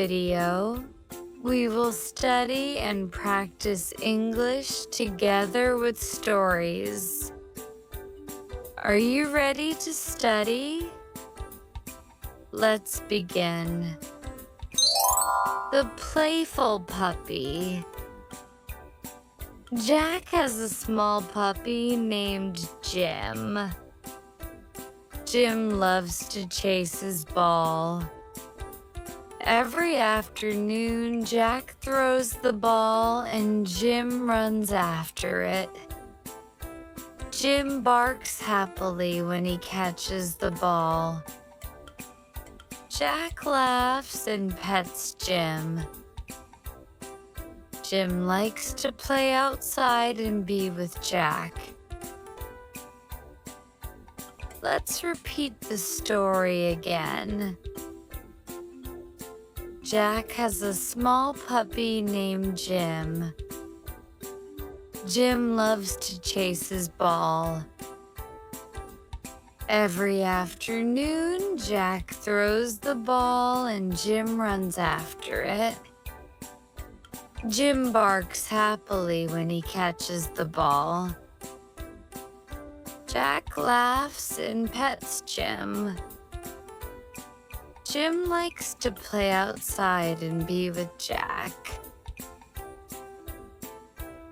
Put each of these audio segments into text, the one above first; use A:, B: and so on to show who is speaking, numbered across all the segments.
A: video, we will study and practice English together with stories. Are you ready to study? Let's begin. The Playful Puppy. Jack has a small puppy named Jim. Jim loves to chase his ball. Every afternoon, Jack throws the ball and Jim runs after it. Jim barks happily when he catches the ball. Jack laughs and pets Jim. Jim likes to play outside and be with Jack. Let's repeat the story again. Jack has a small puppy named Jim. Jim loves to chase his ball. Every afternoon, Jack throws the ball and Jim runs after it. Jim barks happily when he catches the ball. Jack laughs and pets Jim. Jim likes to play outside and be with Jack.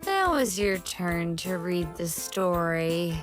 A: Now is your turn to read the story.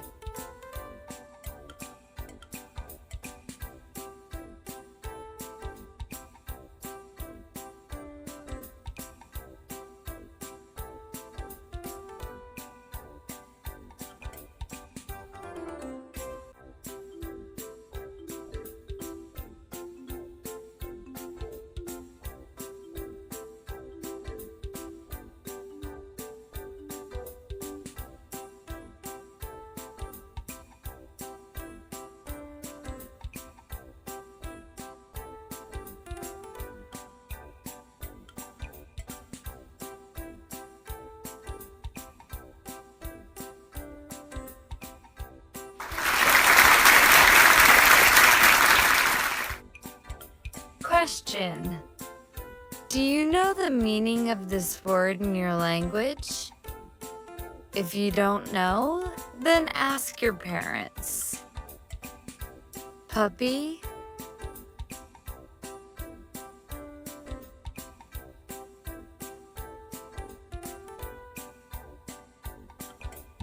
A: Question. Do you know the meaning of this word in your language? If you don't know, then ask your parents. Puppy,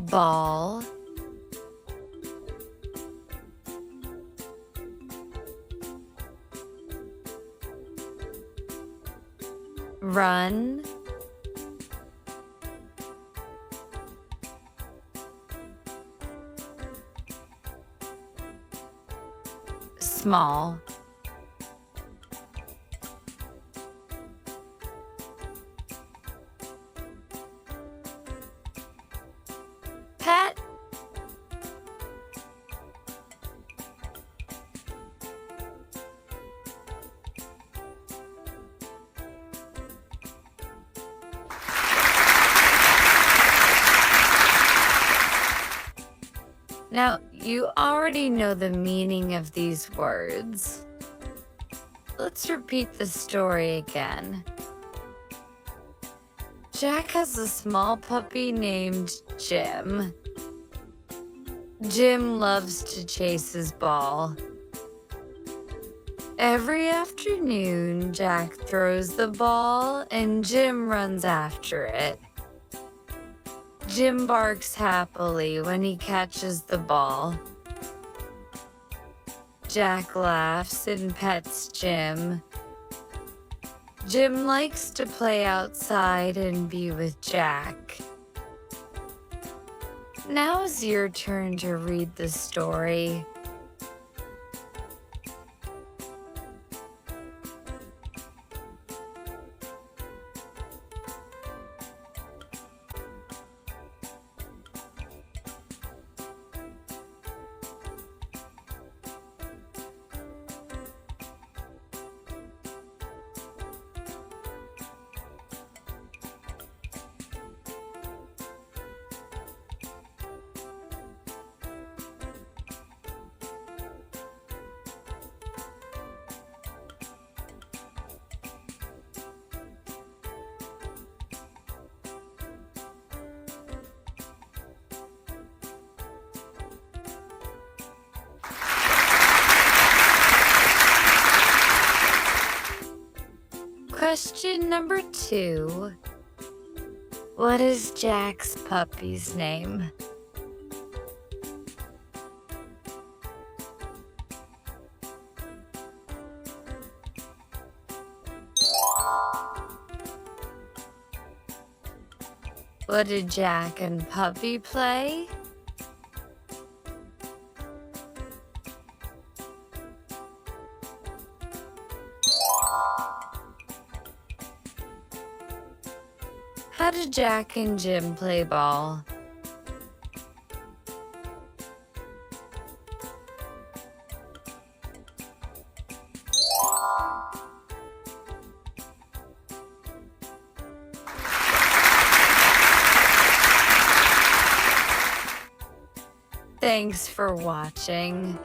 A: ball, run, small, pet, Now, you already know the meaning of these words. Let's repeat the story again. Jack has a small puppy named Jim. Jim loves to chase his ball. Every afternoon, Jack throws the ball and Jim runs after it. Jim barks happily when he catches the ball. Jack laughs and pets Jim. Jim likes to play outside and be with Jack. Now is your turn to read the story. Question number 2. What is Jack's puppy's name? What did Jack and Puppy play? How did Jack and Jim play ball? Thanks for watching.